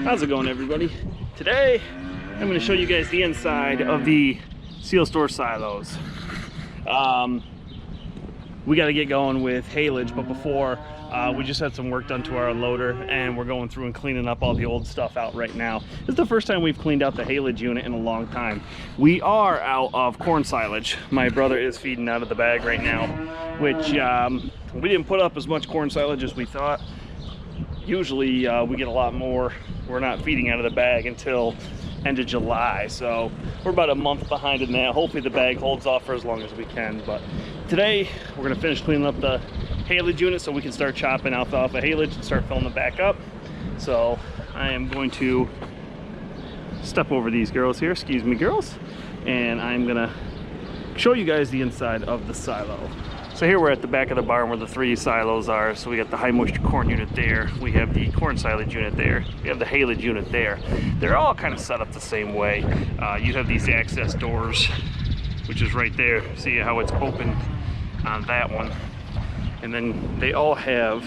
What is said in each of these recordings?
How's it going, everybody? Today I'm going to show you guys the inside of the Sealstor Silos. We got to get going with haylage, but before we just had some work done to our unloader, and we're going through and cleaning up all the old stuff out right now. This is the first time we've cleaned out the haylage unit in a long time. We are out of corn silage. My brother is feeding out of the bag right now, which we didn't put up as much corn silage as we thought. Usually we get a lot more. We're not feeding out of the bag until end of July, so we're about a month behind in that. Hopefully the bag holds off for as long as we can, but today we're going to finish cleaning up the haylage unit so we can start chopping alfalfa haylage and start filling it back up. So I am going to step over these girls here, excuse me girls, and I'm gonna show you guys the inside of the silo. So here we're at the back of the barn where the three silos are. So we got the high moisture corn unit there, we have the corn silage unit there, we have the haylage unit there. They're all kind of set up the same way. You have these access doors, which is right there. See how it's open on that one. And then they all have,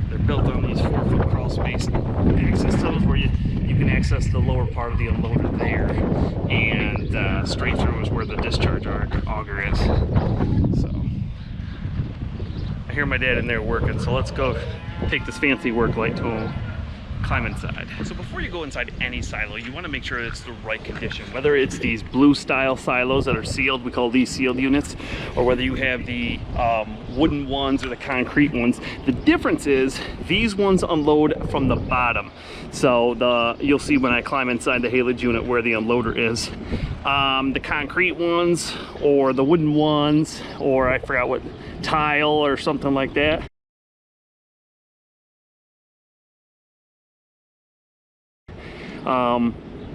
they're built on these 4-foot crawl space access tunnels where you can access the lower part of the unloader there, and straight through is where the discharge auger is. So I hear my dad in there working, so let's go take this fancy work light to him, climb inside. So before you go inside any silo, you want to make sure it's the right condition, whether it's these blue style silos that are sealed, we call these sealed units, or whether you have the wooden ones or the concrete ones. The difference is these ones unload from the bottom. So you'll see when I climb inside the haylage unit where the unloader is. The concrete ones or the wooden ones, or I forgot what, tile or something like that,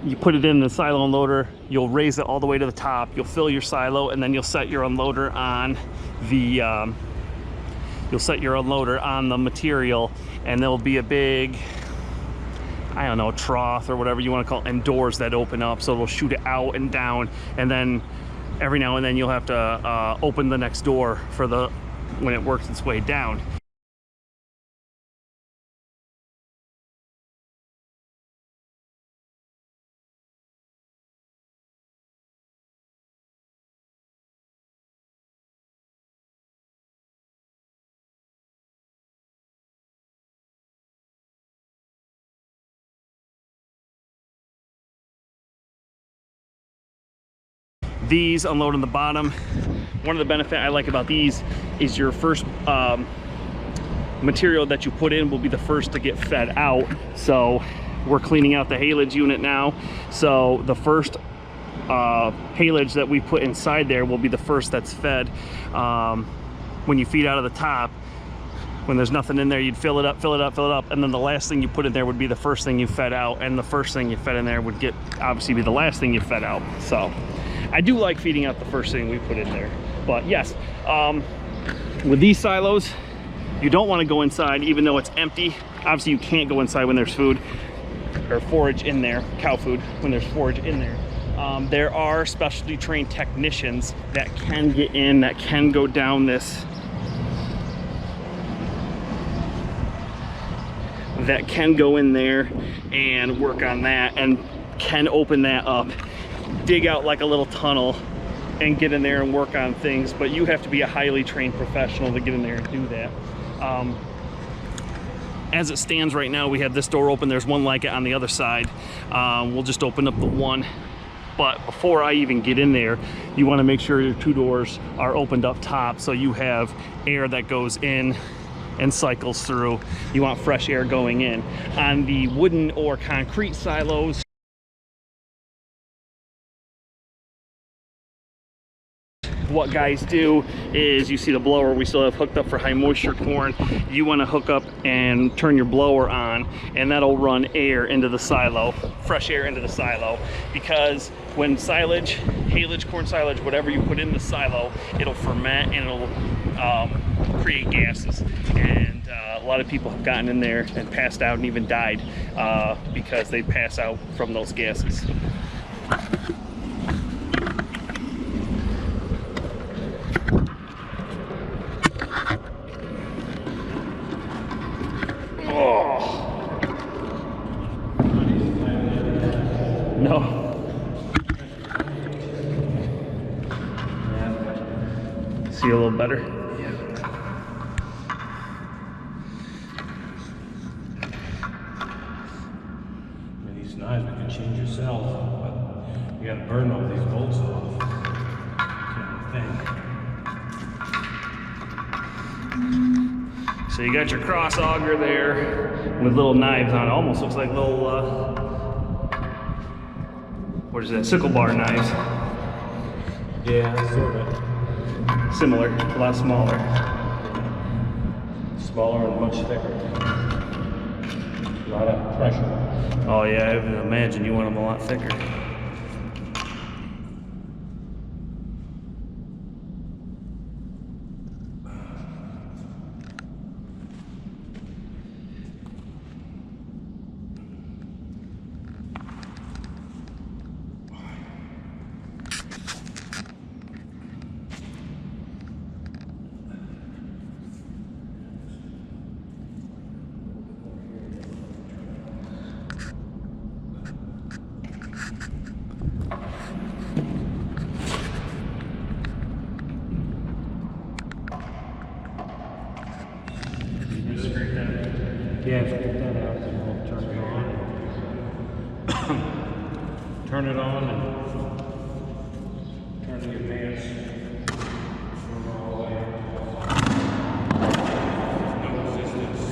you put it in the silo unloader, you'll raise it all the way to the top, you'll fill your silo, and then you'll set your unloader on the material, and there'll be a big, I don't know, trough or whatever you want to call it, and doors that open up, so it'll shoot it out and down, and then every now and then you'll have to open the next door for when it works its way down. These unload on the bottom. One of the benefits I like about these is your first material that you put in will be the first to get fed out. So we're cleaning out the haylage unit now, so the first haylage that we put inside there will be the first that's fed. When you feed out of the top, when there's nothing in there, you'd fill it up, and then the last thing you put in there would be the first thing you fed out, and the first thing you fed in there would obviously be the last thing you fed out. So I do like feeding out the first thing we put in there. But yes, with these silos, you don't want to go inside even though it's empty. Obviously you can't go inside when there's food or forage in there, cow food, when there's forage in there. There are specialty trained technicians that can get in, that can go down this, that can go in there and work on that, and can open that up, dig out like a little tunnel and get in there and work on things. But you have to be a highly trained professional to get in there and do that. As it stands right now, we have this door open, there's one like it on the other side. We'll just open up the one, but before I even get in there, you want to make sure your two doors are opened up top, so you have air that goes in and cycles through. You want fresh air going in. On the wooden or concrete silos, what guys do is, you see the blower we still have hooked up for high moisture corn. You want to hook up and turn your blower on, and that'll run air into the silo, fresh air into the silo, because when silage, haylage, corn silage, whatever you put in the silo, it'll ferment and it'll create gases. And a lot of people have gotten in there and passed out and even died because they pass out from those gases. Oh. No. See a little better? These knives we can change yourself, but you gotta burn all these bolts off. Kind of thing. So you got your cross auger there with little knives on it. Almost looks like little, what is that, sickle bar knives. Yeah, sort of. Similar, a lot smaller. Smaller and much thicker. A lot of pressure. Oh yeah, I would imagine you want them a lot thicker. Yeah, scrape that out and we'll turn it on. Turn it on and turn the advance. No resistance.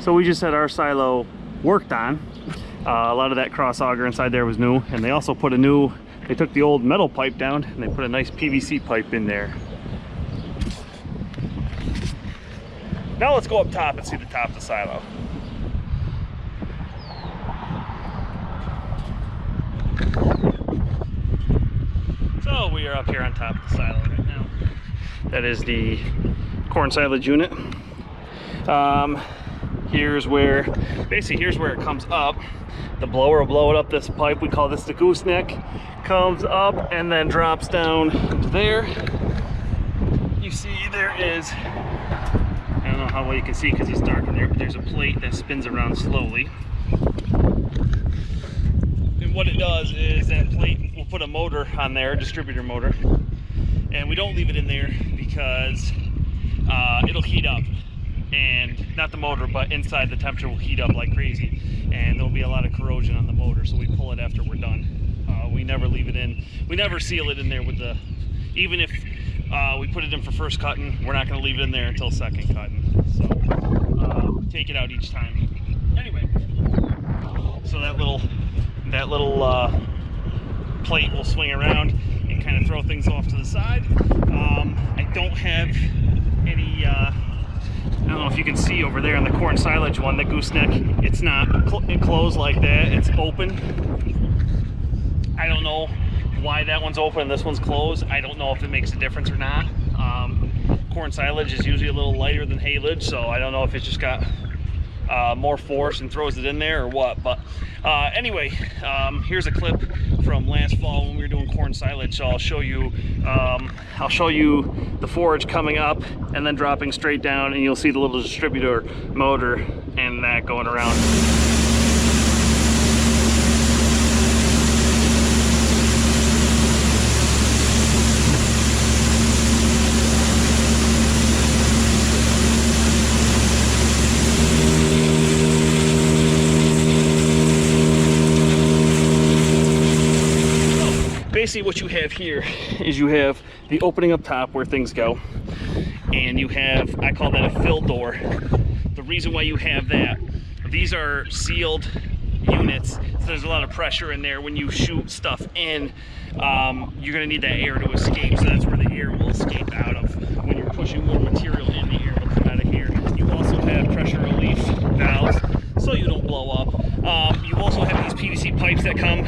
So we just had our silo worked on. A lot of that cross auger inside there was new, and they also put a new, they took the old metal pipe down and they put a nice PVC pipe in there. Now let's go up top and see the top of the silo. So we are up here on top of the silo right now. That is the corn silage unit. Here's where, basically here's where it comes up. The blower will blow it up this pipe. We call this the gooseneck. Comes up and then drops down to there. You see there is, I don't know how well you can see because it's dark in there, but there's a plate that spins around slowly. And what it does is that plate will put a motor on there, a distributor motor. And we don't leave it in there because it'll heat up. And not the motor, but inside the temperature will heat up like crazy. And there'll be a lot of corrosion on the motor, so we pull it after we're done. We never leave it in. We never seal it in there with the, even if we put it in for first cutting, we're not going to leave it in there until second cutting. So take it out each time. Anyway, so that little plate will swing around and kind of throw things off to the side. I don't have any, I don't know if you can see over there on the corn silage one, the gooseneck, it's not closed like that, it's open. I don't know why that one's open and this one's closed. I don't know if it makes a difference or not. Corn silage is usually a little lighter than haylage, so I don't know if it's just got more force and throws it in there or what. But anyway, here's a clip from last fall when we were doing corn silage. So I'll show you the forage coming up and then dropping straight down, and you'll see the little distributor motor and that going around. Basically what you have here is you have the opening up top where things go, and you have, I call that a fill door. The reason why you have that, these are sealed units, so there's a lot of pressure in there. When you shoot stuff in, you're going to need that air to escape, so that's where the air will escape out of. When you're pushing more material in, the air will come out of here. You also have pressure relief valves so you don't blow up. You also have these PVC pipes that come.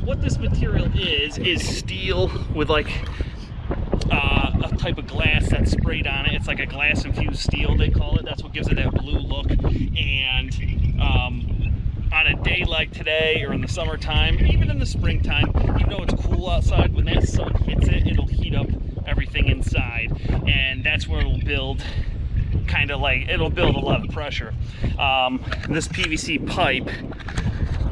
What this material is steel with like a type of glass that's sprayed on it. It's like a glass infused steel, they call it. That's what gives it that blue look. And on a day like today, or in the summertime, even in the springtime, even though it's cool outside, when that sun hits it, it'll heat up everything inside, and that's where it'll build, kind of like, it'll build a lot of pressure. This PVC pipe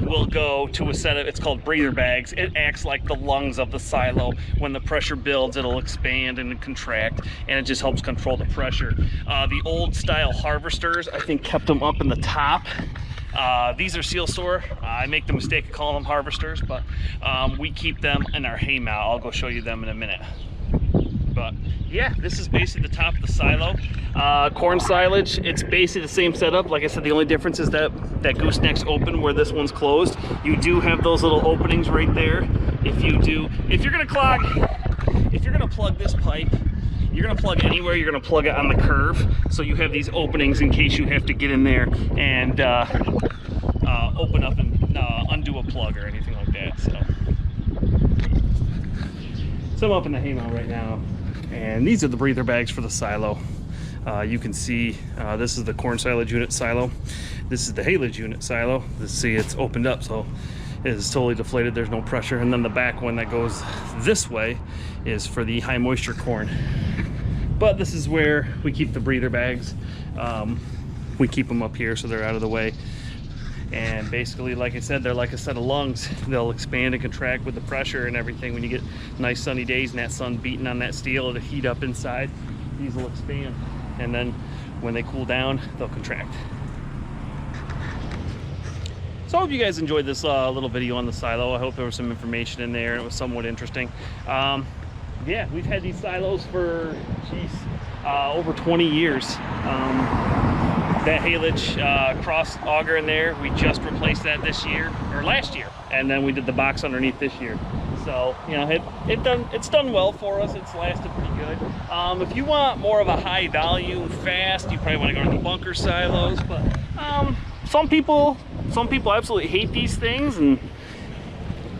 will go to a set of, it's called breather bags. It acts like the lungs of the silo. When the pressure builds, it'll expand and contract, and it just helps control the pressure. The old style harvesters, I think, kept them up in the top. These are Sealstor. I make the mistake of calling them harvesters, but we keep them in our hay mow. I'll go show you them in a minute. But yeah, this is basically the top of the silo. Corn silage, it's basically the same setup. Like I said, the only difference is that gooseneck's open where this one's closed. You do have those little openings right there. If you're gonna plug this pipe, you're gonna plug anywhere, you're gonna plug it on the curve. So you have these openings in case you have to get in there and open up and undo a plug or anything like that. So I'm up in the hay mow right now, and these are the breather bags for the silo. You can see this is the corn silage unit silo. This is the haylage unit silo. See, it's opened up, so it is totally deflated. There's no pressure. And then the back one that goes this way is for the high moisture corn. But this is where we keep the breather bags. We keep them up here so they're out of the way. And basically, like I said, they're like a set of lungs. They'll expand and contract with the pressure and everything. When you get nice sunny days and that sun beating on that steel, it'll heat up inside. These will expand, and then when they cool down, they'll contract. So I hope you guys enjoyed this little video on the silo. I hope there was some information in there and it was somewhat interesting. Yeah, we've had these silos for, geez, over 20 years. That Haylage cross auger in there, we just replaced that this year, or last year, and then we did the box underneath this year. So, you know, it's done well for us. It's lasted pretty good. If you want more of a high volume, fast, you probably want to go to the bunker silos. But some people absolutely hate these things, and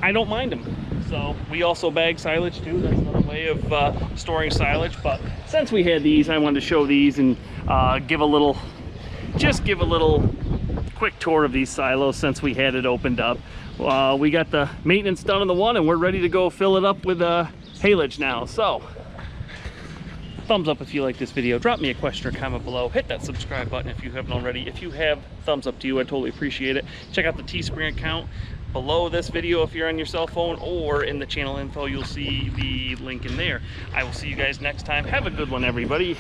I don't mind them. So we also bag silage too. That's another way of storing silage. But since we had these, I wanted to show these and give a little quick tour of these silos since we had it opened up. We got the maintenance done on the one, and we're ready to go fill it up with Haylage now. So thumbs up if you like this video. Drop me a question or comment below. Hit that subscribe button if you haven't already. If you have, thumbs up to you. I totally appreciate it. Check out the Teespring account below this video if you're on your cell phone, or in the channel info you'll see the link in there. I will see you guys next time. Have a good one, everybody.